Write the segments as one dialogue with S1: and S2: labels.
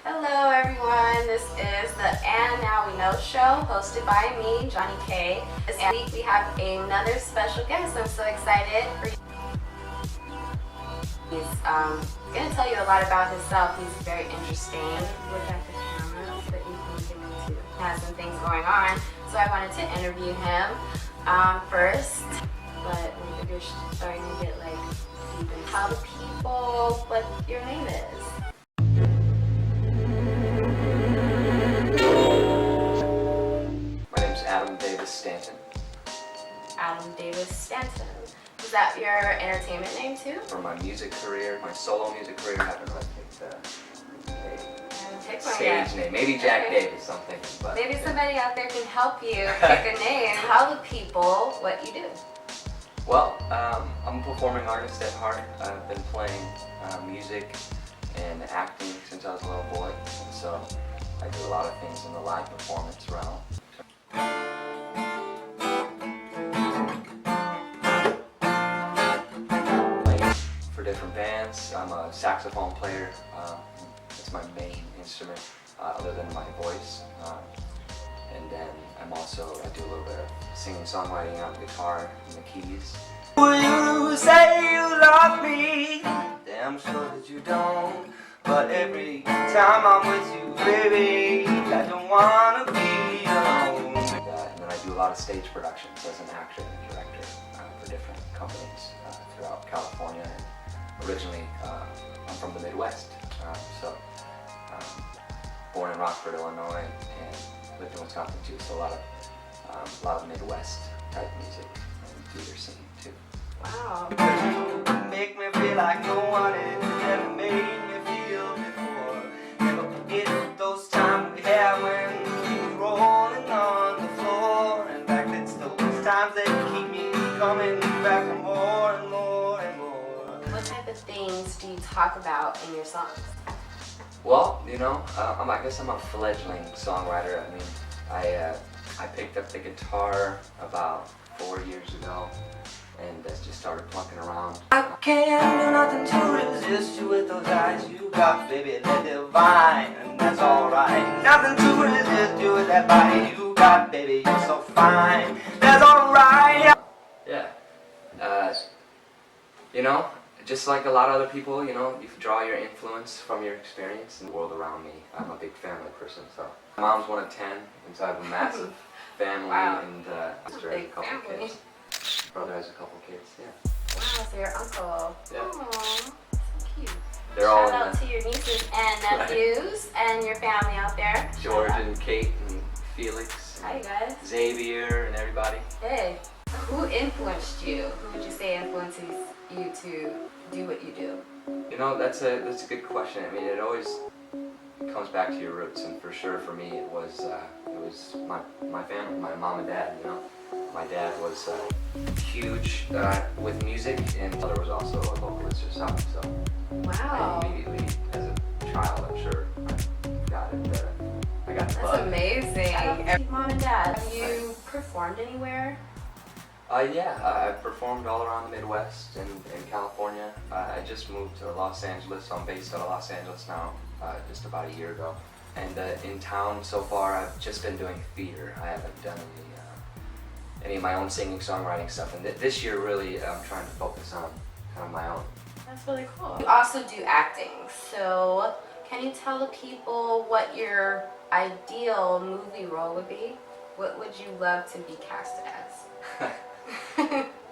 S1: Hello everyone, this is the And Now We Know show hosted by me, Jonnie Kae. This week we have another special guest. I'm so excited for you. He's going to tell you a lot about himself. He's very interesting. Look at the camera so that you can get into. He has some things going on, so I wanted to interview him first. But when you're starting to get like deep and tell the people what your name is.
S2: Adam Davis Stanton.
S1: Adam Davis Stanton. Is that your entertainment name too?
S2: For my music career, my solo music career, I haven't really picked a stage name. Maybe Jack Davis, something. But
S1: maybe somebody out there can help you pick a name. Tell the people what you do.
S2: Well, I'm a performing artist at heart. I've been playing music and acting since I was a little boy. So I do a lot of things in the live performance realm. Playing for different bands. I'm a saxophone player. It's my main instrument other than my voice. And then I do a little bit of singing, songwriting on guitar and the keys. Will you say you love me? Damn sure that you don't. But every time I'm with you, baby, I don't wanna be alone. And then I do a lot of stage productions as an actor and director for different companies throughout California. And originally, I'm from the Midwest, born in Rockford, Illinois, and lived in Wisconsin too. So a lot of Midwest type music and theater singing too.
S1: Wow.
S2: You make me feel like no one has ever made me feel before. Never forget those times we had when we were rolling on the floor. In fact, it's those times that keep me coming back for more and more and more.
S1: What type of things do you talk about in your songs?
S2: Well, you know, I guess I'm a fledgling songwriter. I mean, I picked up the guitar about 4 years ago and just started plucking around. I can't do nothing to resist you with those eyes you got, baby, they're divine, and that's alright. Nothing to resist you with that body you got, baby, you're so fine, that's alright. Yeah, you know, just like a lot of other people, you know, you draw your influence from your experience and the world around me. I'm a big family person, so. My mom's one of 10, and so I have a massive family.
S1: Wow.
S2: And sister has a couple kids. Brother has a couple kids, yeah.
S1: Wow, so your uncle.
S2: Yeah.
S1: Aww, so cute.
S2: They're all
S1: Shout out to your nieces and nephews and your family out there.
S2: George and Kate and Felix.
S1: Hi, you guys.
S2: Xavier and everybody.
S1: Hey, who influenced you? Who would you say influences you to do what you do?
S2: You know, that's a good question. I mean, it always comes back to your roots, and for sure for me it was my family, my mom and dad. You know, my dad was huge with music, and mother was also a vocalist herself. So
S1: Wow.
S2: I immediately, as a child, I'm sure I got it. I got the bug.
S1: That's amazing. Mom and Dad, have you performed anywhere?
S2: Yeah, I've performed all around the Midwest and in California. I just moved to Los Angeles, so I'm based out of Los Angeles now, just about a year ago. And in town so far, I've just been doing theater. I haven't done any of my own singing, songwriting stuff. And this year, really, I'm trying to focus on kind of my own.
S1: That's really cool. You also do acting, so can you tell the people what your ideal movie role would be? What would you love to be cast as?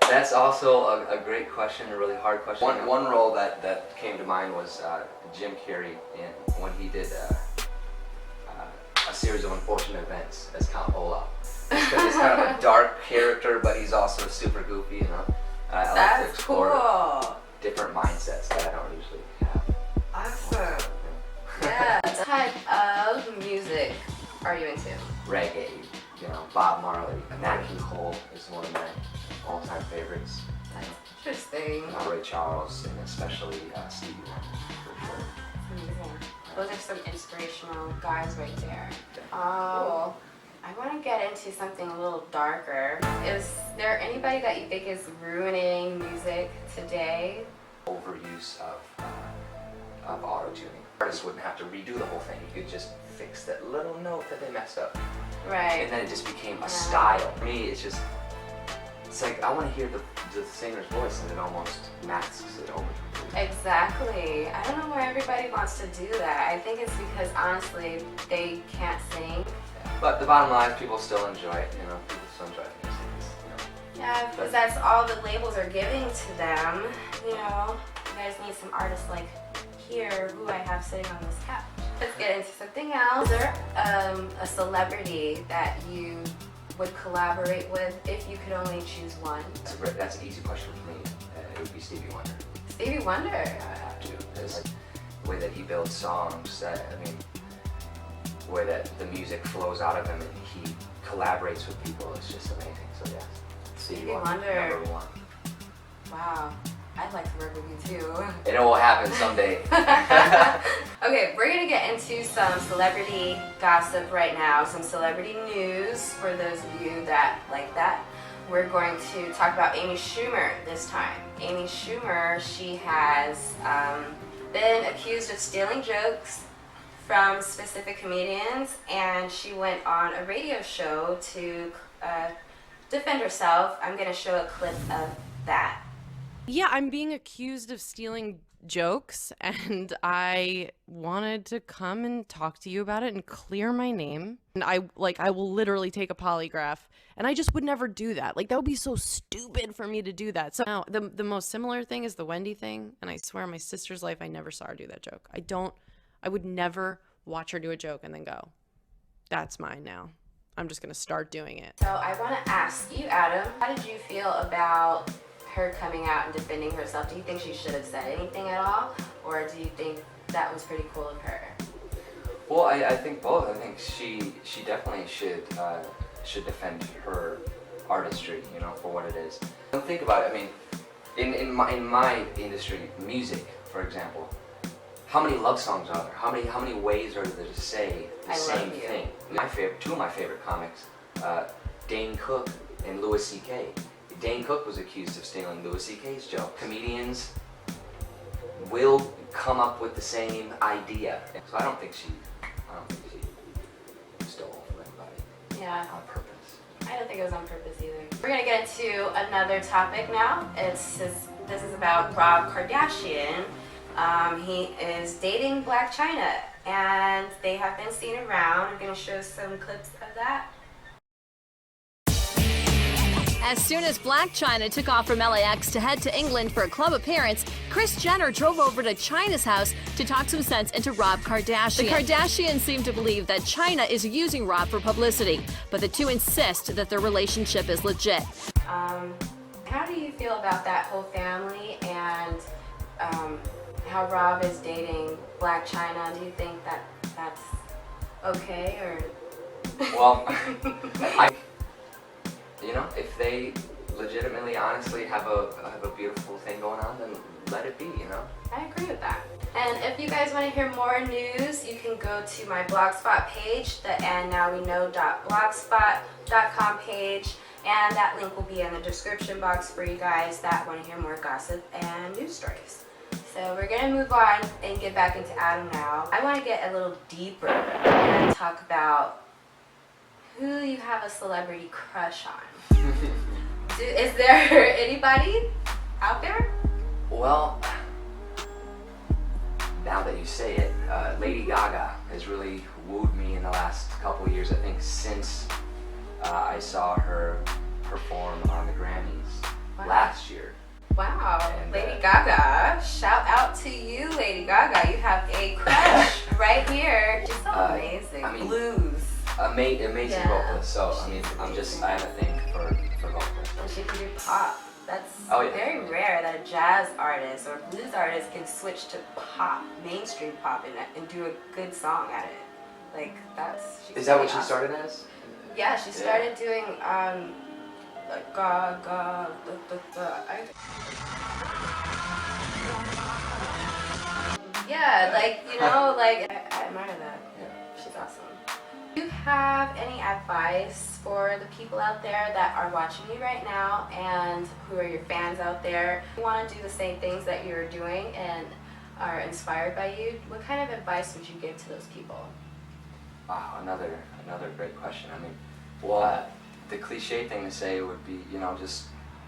S2: That's also a great question, a really hard question. One role that came to mind was Jim Carrey when he did a series of unfortunate events as Count Olaf. It's kind of a dark character, but he's also super goofy, you know. I like to explore
S1: cool.
S2: different mindsets that I don't usually have.
S1: Awesome. Yeah. What type of music are you into?
S2: Reggae, you know, Bob Marley, Nat King Cole is one of my all-time favorites.
S1: Interesting.
S2: Ray Charles, and especially Stevie Wonder, for sure.
S1: Amazing. Those are some inspirational guys right there. Oh, I want to get into something a little darker. Is there anybody that you think is ruining music today?
S2: Overuse of auto-tuning. Artists wouldn't have to redo the whole thing. You could just fix that little note that they messed up.
S1: Right.
S2: And then it just became a style. For me, it's like I want to hear the singer's voice, and it almost masks it over.
S1: Exactly. I don't know why everybody wants to do that. I think it's because honestly they can't sing.
S2: But the bottom line is people still enjoy it. You know, people still enjoy the music.
S1: Yeah, because that's all the labels are giving to them. You know, you guys need some artists like here who I have sitting on this couch. Let's get into something else. Is there a celebrity that you would collaborate with if you could only choose one?
S2: That's an easy question for me. It would be Stevie Wonder.
S1: Stevie Wonder?
S2: I have to. Because the way that he builds songs, the way that the music flows out of him and he collaborates with people, it's just amazing. So yeah, Stevie Wonder. Number one.
S1: Wow. I'd like to work with you too.
S2: It will happen someday.
S1: Okay, we're gonna get into some celebrity gossip right now, some celebrity news for those of you that like that. We're going to talk about Amy Schumer this time. Amy Schumer, she has been accused of stealing jokes from specific comedians, and she went on a radio show to defend herself. I'm gonna show a clip of that.
S3: Yeah, I'm being accused of stealing jokes, and I wanted to come and talk to you about it and clear my name. And I will literally take a polygraph, and I just would never do that. Like, that would be so stupid for me to do that. So now the most similar thing is the Wendy thing, and I swear on my sister's life I never saw her do that joke. I would never watch her do a joke and then go, that's mine now. I'm just gonna start doing it.
S1: So I want to ask you, Adam, how did you feel about her coming out and defending herself? Do you think she should have said anything at all, or do you think that was pretty cool of her?
S2: Well, I think both. I think she definitely should defend her artistry, you know, for what it is. Don't think about it. I mean, in my industry, music, for example, how many love songs are there? How many ways are there to say the same thing? Two of my favorite comics, Dane Cook and Louis C.K. Dane Cook was accused of stealing Louis C.K.'s joke. Comedians will come up with the same idea. So I don't think she stole from anybody on purpose.
S1: I don't think it was on purpose either. We're gonna get into another topic now. This is about Rob Kardashian. He is dating Blac Chyna, and they have been seen around. I'm gonna show some clips of that.
S4: As soon as Blac Chyna took off from LAX to head to England for a club appearance, Kris Jenner drove over to Chyna's house to talk some sense into Rob Kardashian. The Kardashians seem to believe that Chyna is using Rob for publicity, but the two insist that their relationship is legit.
S1: How do you feel about that whole family and how Rob is dating Blac Chyna? Do you think that that's okay, or?
S2: Well, you know, if they legitimately, honestly have a beautiful thing going on, then let it be, you know?
S1: I agree with that. And if you guys want to hear more news, you can go to my Blogspot page, the andnowweknow.blogspot.com page, and that link will be in the description box for you guys that want to hear more gossip and news stories. So we're going to move on and get back into Adam now. I want to get a little deeper and talk about who you have a celebrity crush on. Is there anybody out there?
S2: Well, now that you say it, Lady Gaga has really wooed me in the last couple of years. I think since I saw her perform on the Grammys last year.
S1: Wow,
S2: And,
S1: Lady Gaga. Shout out to you, Lady Gaga. You have a crush right here. She's so amazing.
S2: I mean,
S1: blues.
S2: Amazing vocalist. So I mean, I have a thing for vocalists.
S1: And she can do pop. That's very rare that a jazz artist or a blues artist can switch to pop, mainstream pop, and do a good song at it. Like
S2: Is that what she started as?
S1: Yeah, she started doing like Gaga. Yeah, like you know, like I admire that.
S2: Yeah.
S1: She's awesome. Do you have any advice for the people out there that are watching you right now and who are your fans out there who want to do the same things that you're doing and are inspired by you, what kind of advice would you give to those people?
S2: Wow, another great question. I mean, well, the cliche thing to say would be, you know, just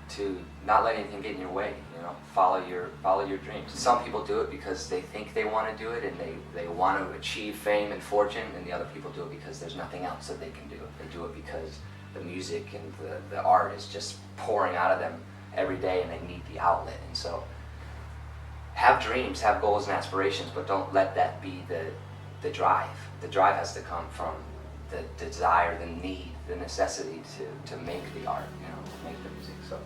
S2: to not let anything get in your way. You know, follow your dreams. Some people do it because they think they want to do it and they want to achieve fame and fortune, and the other people do it because there's nothing else that they can do. They do it because the music and the art is just pouring out of them every day, and they need the outlet. And so, have dreams, have goals and aspirations, but don't let that be the drive. The drive has to come from the desire, the need, the necessity to make the art, you know, to make the music. So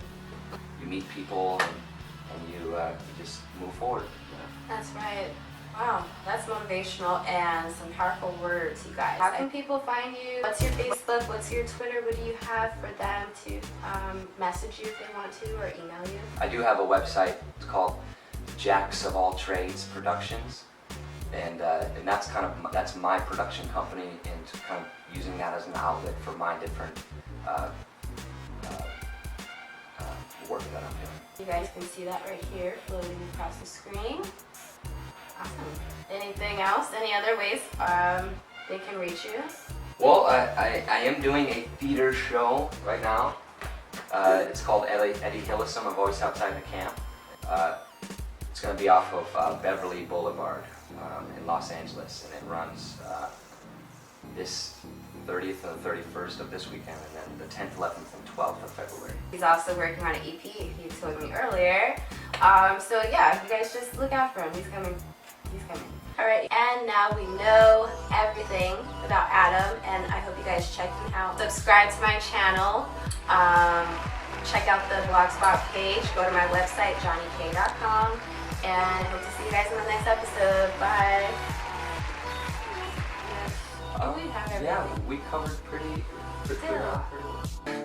S2: you meet people and you just move forward. You know?
S1: That's right. Wow, that's motivational and some powerful words, you guys. How can people find you? What's your Facebook? What's your Twitter? What do you have for them to message you if they want to, or email you?
S2: I do have a website. It's called Jacks of All Trades Productions, and that's my production company, and kind of using that as an outlet for my different work that I'm doing.
S1: You guys can see that right here floating across the screen. Awesome. Anything else? Any other ways they can reach you?
S2: Well, I am doing a theater show right now. It's called Eddie Hillisum, A Voice Outside the Camp. It's going to be off of Beverly Boulevard in Los Angeles, and it runs this 30th and 31st of this weekend, and then the 10th, 11th, and 12th of February.
S1: He's also working on an EP, he told me earlier. So yeah, you guys just look out for him. He's coming. He's coming. Alright, and now we know everything about Adam, and I hope you guys check him out. Subscribe to my channel. Check out the Blogspot page. Go to my website, JonnieKae.com. And I hope to see you guys in the next episode. Bye. We have everything.
S2: Yeah, we covered pretty well.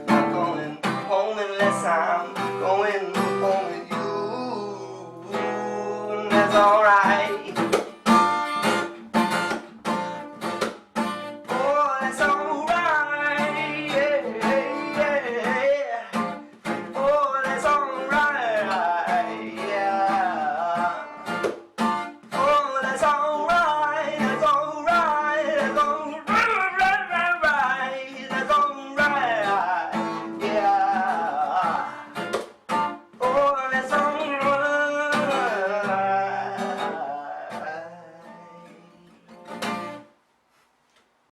S5: I'm going home unless I'm going home with you. And that's alright.